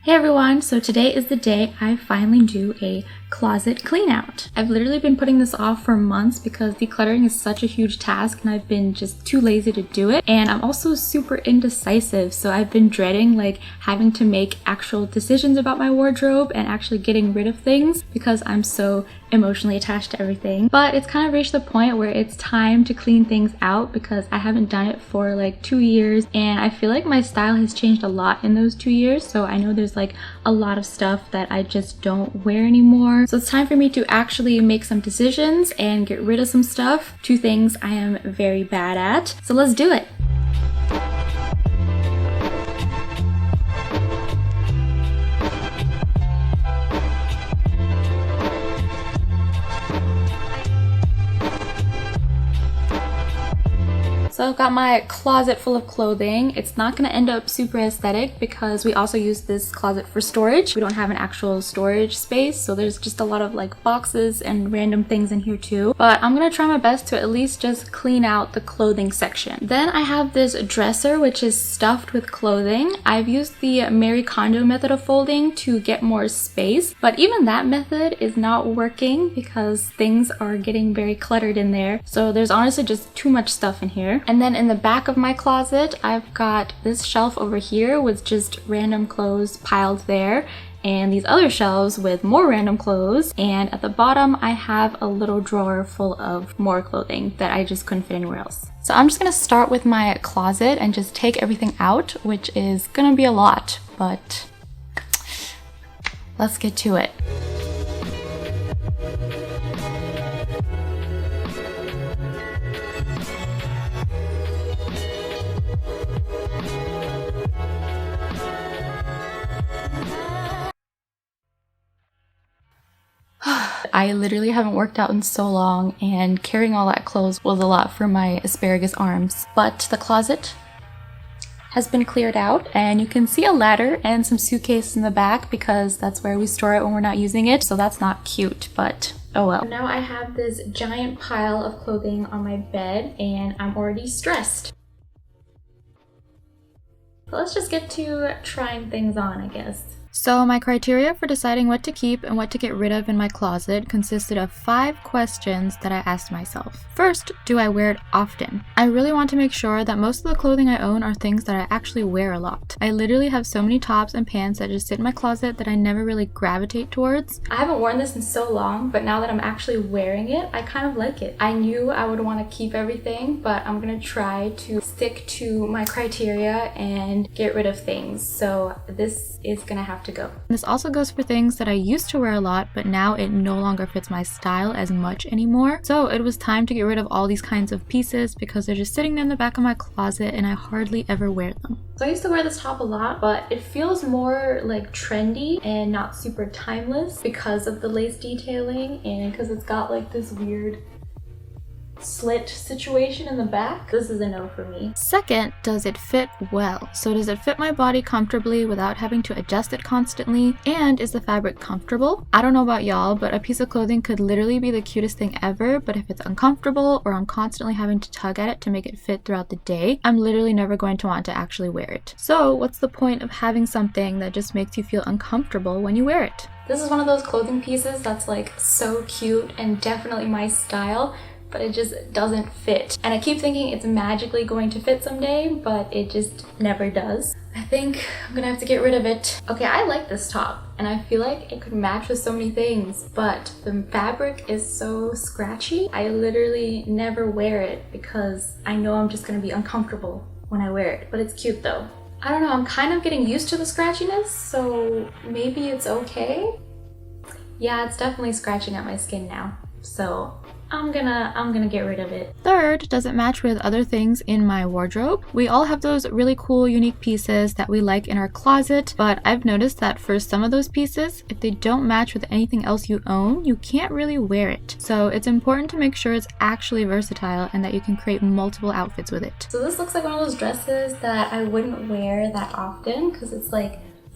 Hey everyone, so today is the day I finally do a closet clean out. I've literally been putting this off for months because decluttering is such a huge task and I've been just too lazy to do it. And I'm also super indecisive, so I've been dreading having to make actual decisions about my wardrobe and actually getting rid of things because I'm so emotionally attached to everything. But it's kind of reached the point where it's time to clean things out because I haven't done it for 2 years and I feel like my style has changed a lot in those 2 years. So I know there's a lot of stuff that I just don't wear anymore. So it's time for me to actually make some decisions and get rid of some stuff. 2 things I am very bad at. So let's do it. So I've got my closet full of clothing. It's not going to end up super aesthetic because we also use this closet for storage. We don't have an actual storage space, so there's just a lot of boxes and random things in here too. But I'm going to try my best to at least just clean out the clothing section. Then I have this dresser which is stuffed with clothing. I've used the Marie Kondo method of folding to get more space, but even that method is not working because things are getting very cluttered in there. So there's honestly just too much stuff in here. And then in the back of my closet, I've got this shelf over here with just random clothes piled there, and these other shelves with more random clothes. And at the bottom, I have a little drawer full of more clothing that I just couldn't fit anywhere else. So I'm just gonna start with my closet and just take everything out, which is gonna be a lot, but let's get to it. I literally haven't worked out in so long, and carrying all that clothes was a lot for my asparagus arms. But the closet has been cleared out, and you can see a ladder and some suitcases in the back because that's where we store it when we're not using it. So that's not cute, but oh well. Now I have this giant pile of clothing on my bed and I'm already stressed. But let's just get to trying things on, I guess. So my criteria for deciding what to keep and what to get rid of in my closet consisted of 5 questions that I asked myself. First, do I wear it often? I really want to make sure that most of the clothing I own are things that I actually wear a lot. I literally have so many tops and pants that just sit in my closet that I never really gravitate towards. I haven't worn this in so long, but now that I'm actually wearing it, I kind of like it. I knew I would want to keep everything, but I'm gonna try to stick to my criteria and get rid of things. So this is gonna have to go. This also goes for things that I used to wear a lot, but now it no longer fits my style as much anymore. So it was time to get rid of all these kinds of pieces because they're just sitting there in the back of my closet and I hardly ever wear them. So I used to wear this top a lot, but it feels more trendy and not super timeless because of the lace detailing and because it's got this weird slit situation in the back. This is a no for me. Second, does it fit well? So does it fit my body comfortably without having to adjust it constantly? And is the fabric comfortable? I don't know about y'all, but a piece of clothing could literally be the cutest thing ever, but if it's uncomfortable or I'm constantly having to tug at it to make it fit throughout the day, I'm literally never going to want to actually wear it. So what's the point of having something that just makes you feel uncomfortable when you wear it? This is one of those clothing pieces that's so cute and definitely my style, but it just doesn't fit. And I keep thinking it's magically going to fit someday, but it just never does. I think I'm gonna have to get rid of it. Okay, I like this top, and I feel like it could match with so many things, but the fabric is so scratchy. I literally never wear it because I know I'm just gonna be uncomfortable when I wear it, but it's cute though. I don't know, I'm kind of getting used to the scratchiness, so maybe it's okay. Yeah, it's definitely scratching at my skin now, so I'm gonna get rid of it. Third, does it match with other things in my wardrobe? We all have those really cool, unique pieces that we like in our closet, but I've noticed that for some of those pieces, if they don't match with anything else you own, you can't really wear it. So it's important to make sure it's actually versatile and that you can create multiple outfits with it. So this looks like one of those dresses that I wouldn't wear that often because it's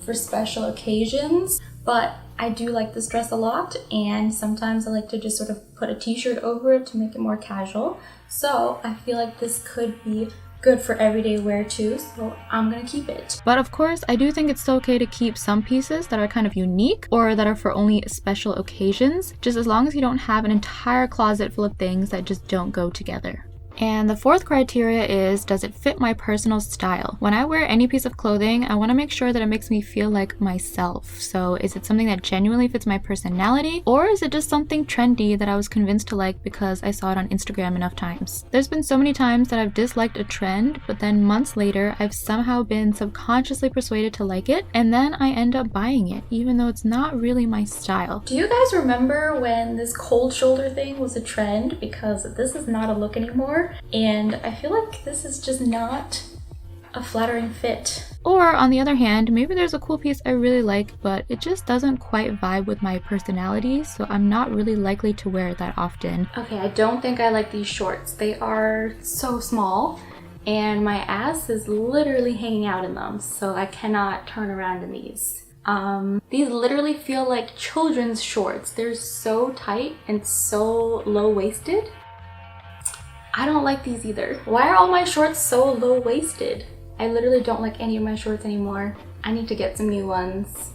for special occasions, but I do like this dress a lot, and sometimes I like to just sort of put a t-shirt over it to make it more casual. So I feel like this could be good for everyday wear too, so I'm gonna keep it. But of course, I do think it's still okay to keep some pieces that are kind of unique or that are for only special occasions, just as long as you don't have an entire closet full of things that just don't go together. And the fourth criteria is, does it fit my personal style? When I wear any piece of clothing, I want to make sure that it makes me feel like myself. So is it something that genuinely fits my personality, or is it just something trendy that I was convinced to like because I saw it on Instagram enough times? There's been so many times that I've disliked a trend, but then months later, I've somehow been subconsciously persuaded to like it, and then I end up buying it, even though it's not really my style. Do you guys remember when this cold shoulder thing was a trend? Because this is not a look anymore. And I feel like this is just not a flattering fit. Or on the other hand, maybe there's a cool piece I really like, but it just doesn't quite vibe with my personality, so I'm not really likely to wear it that often. Okay, I don't think I like these shorts. They are so small and my ass is literally hanging out in them, so I cannot turn around in these. These literally feel like children's shorts. They're so tight and so low-waisted. I don't like these either. Why are all my shorts so low-waisted? I literally don't like any of my shorts anymore. I need to get some new ones.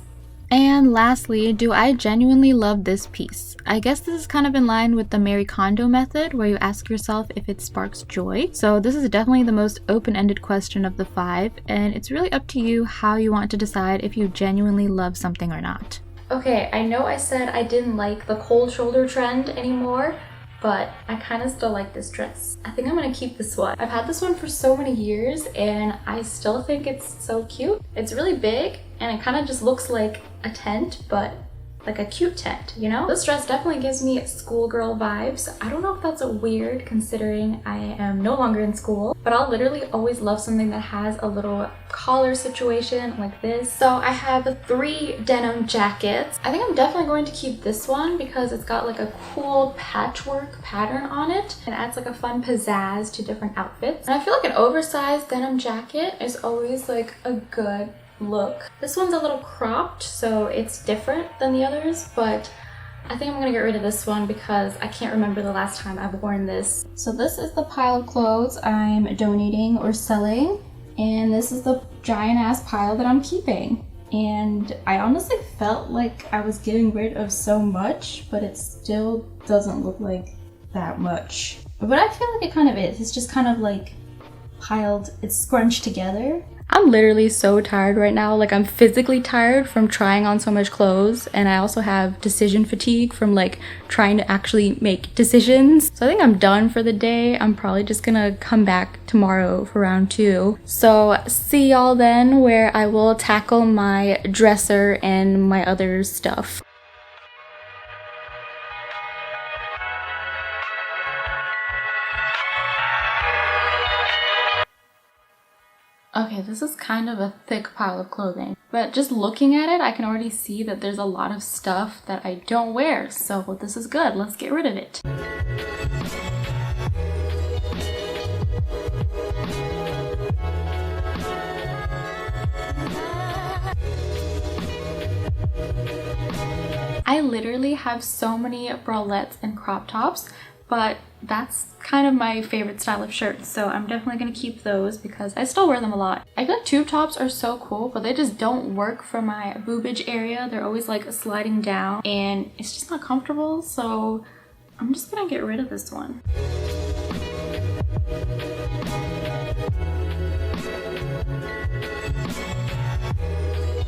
And lastly, do I genuinely love this piece? I guess this is kind of in line with the Marie Kondo method, where you ask yourself if it sparks joy. So this is definitely the most open-ended question of the 5, and it's really up to you how you want to decide if you genuinely love something or not. Okay, I know I said I didn't like the cold shoulder trend anymore, but I kind of still like this dress. I think I'm gonna keep this one. I've had this one for so many years and I still think it's so cute. It's really big and it kind of just looks like a tent, but like a cute tent, you know? This dress definitely gives me schoolgirl vibes. I don't know if that's weird considering I am no longer in school, but I'll literally always love something that has a little collar situation like this. So I have 3 denim jackets. I think I'm definitely going to keep this one because it's got like a cool patchwork pattern on it and adds like a fun pizzazz to different outfits. And I feel like an oversized denim jacket is always like a good look. This one's a little cropped, so it's different than the others, but I think I'm gonna get rid of this one because I can't remember the last time I've worn this. So this is the pile of clothes I'm donating or selling, and this is the giant ass pile that I'm keeping. And I honestly felt like I was getting rid of so much, but it still doesn't look like that much. But I feel like it kind of is. It's just kind of like piled, it's scrunched together. I'm literally so tired right now. Like, I'm physically tired from trying on so much clothes, and I also have decision fatigue from like trying to actually make decisions. So I think I'm done for the day. I'm probably just gonna come back tomorrow for round 2. So see y'all then, where I will tackle my dresser and my other stuff. Okay, this is kind of a thick pile of clothing, but just looking at it, I can already see that there's a lot of stuff that I don't wear, so this is good. Let's get rid of it. I literally have so many bralettes and crop tops, but that's kind of my favorite style of shirts, so I'm definitely gonna keep those because I still wear them a lot. I feel like tube tops are so cool, but they just don't work for my boobage area. They're always like sliding down and it's just not comfortable, so I'm just gonna get rid of this one.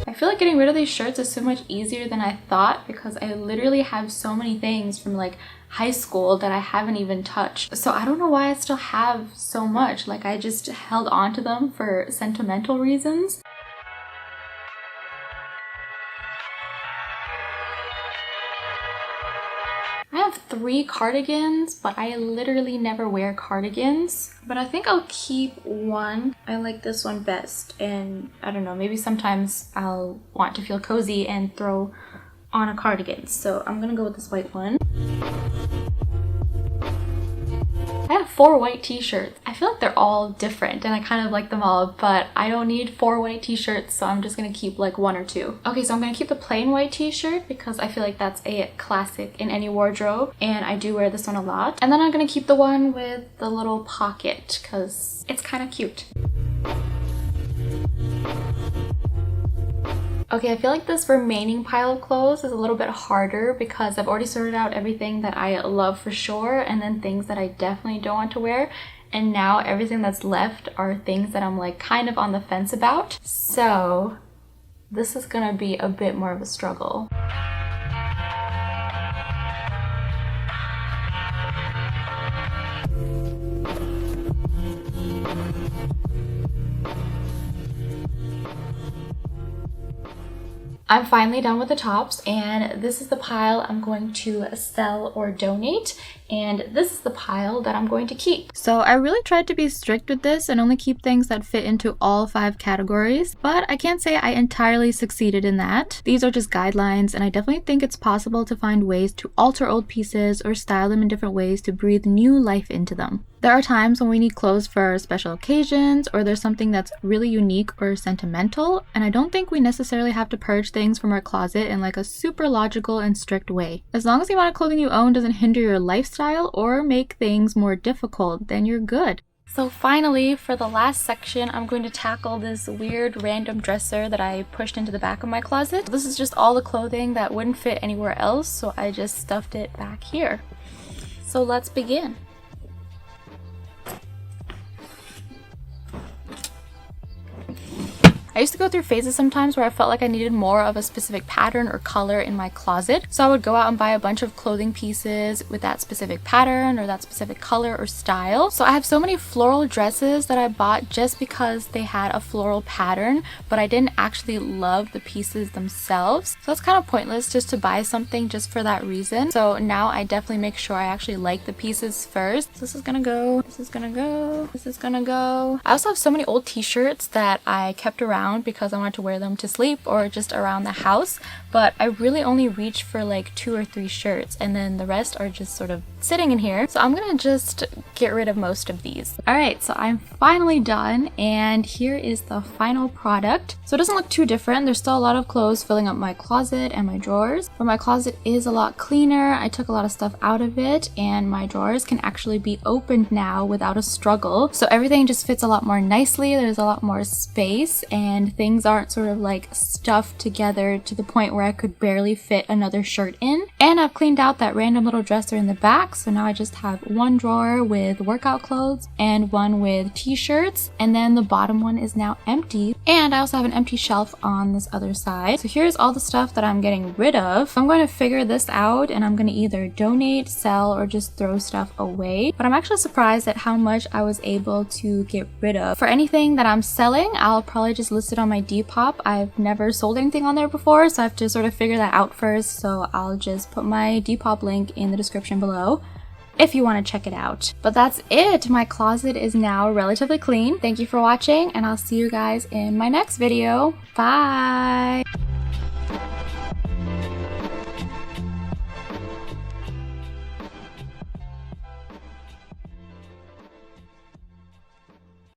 I feel like getting rid of these shirts is so much easier than I thought because I literally have so many things from like high school that I haven't even touched. So I don't know why I still have so much. Like, I just held on to them for sentimental reasons. I have 3 cardigans, but I literally never wear cardigans. But I think I'll keep one. I like this one best, and I don't know, maybe sometimes I'll want to feel cozy and throw on a cardigan. So I'm gonna go with this white one. I have 4 white t-shirts. I feel like they're all different and I kind of like them all, but I don't need 4 white t-shirts, so I'm just gonna keep like 1 or 2. Okay, so I'm gonna keep the plain white t-shirt because I feel like that's a classic in any wardrobe and I do wear this one a lot. And then I'm gonna keep the one with the little pocket because it's kind of cute. Okay, I feel like this remaining pile of clothes is a little bit harder because I've already sorted out everything that I love for sure and then things that I definitely don't want to wear. And now everything that's left are things that I'm like kind of on the fence about. So this is gonna be a bit more of a struggle. I'm finally done with the tops, and this is the pile I'm going to sell or donate, and this is the pile that I'm going to keep. So I really tried to be strict with this and only keep things that fit into all 5 categories, but I can't say I entirely succeeded in that. These are just guidelines, and I definitely think it's possible to find ways to alter old pieces or style them in different ways to breathe new life into them. There are times when we need clothes for special occasions or there's something that's really unique or sentimental, and I don't think we necessarily have to purge things from our closet in like a super logical and strict way. As long as the amount of clothing you own doesn't hinder your lifestyle or make things more difficult, then you're good. So finally, for the last section, I'm going to tackle this weird random dresser that I pushed into the back of my closet. This is just all the clothing that wouldn't fit anywhere else, so I just stuffed it back here. So let's begin. I used to go through phases sometimes where I felt like I needed more of a specific pattern or color in my closet. So I would go out and buy a bunch of clothing pieces with that specific pattern or that specific color or style. So I have so many floral dresses that I bought just because they had a floral pattern, but I didn't actually love the pieces themselves. So that's kind of pointless just to buy something just for that reason. So now I definitely make sure I actually like the pieces first. So this is gonna go, this is gonna go, this is gonna go. I also have so many old t-shirts that I kept around because I wanted to wear them to sleep or just around the house, but I really only reach for like 2 or 3 shirts and then the rest are just sort of sitting in here. So I'm gonna just get rid of most of these. Alright, so I'm finally done and here is the final product. So it doesn't look too different. There's still a lot of clothes filling up my closet and my drawers, but my closet is a lot cleaner. I took a lot of stuff out of it and my drawers can actually be opened now without a struggle. So everything just fits a lot more nicely. There's a lot more space and things aren't sort of like stuffed together to the point where I could barely fit another shirt in. And I've cleaned out that random little dresser in the back, so now I just have one drawer with workout clothes and one with t-shirts, and then the bottom one is now empty. And I also have an empty shelf on this other side. So here's all the stuff that I'm getting rid of. I'm going to figure this out and I'm going to either donate, sell, or just throw stuff away. But I'm actually surprised at how much I was able to get rid of. For anything that I'm selling, I'll probably just list it on my Depop. I've never sold anything on there before, so I have to sort of figure that out first. So I'll just put my Depop link in the description below if you want to check it out. But that's it. My closet is now relatively clean. Thank you for watching, and I'll see you guys in my next video. Bye!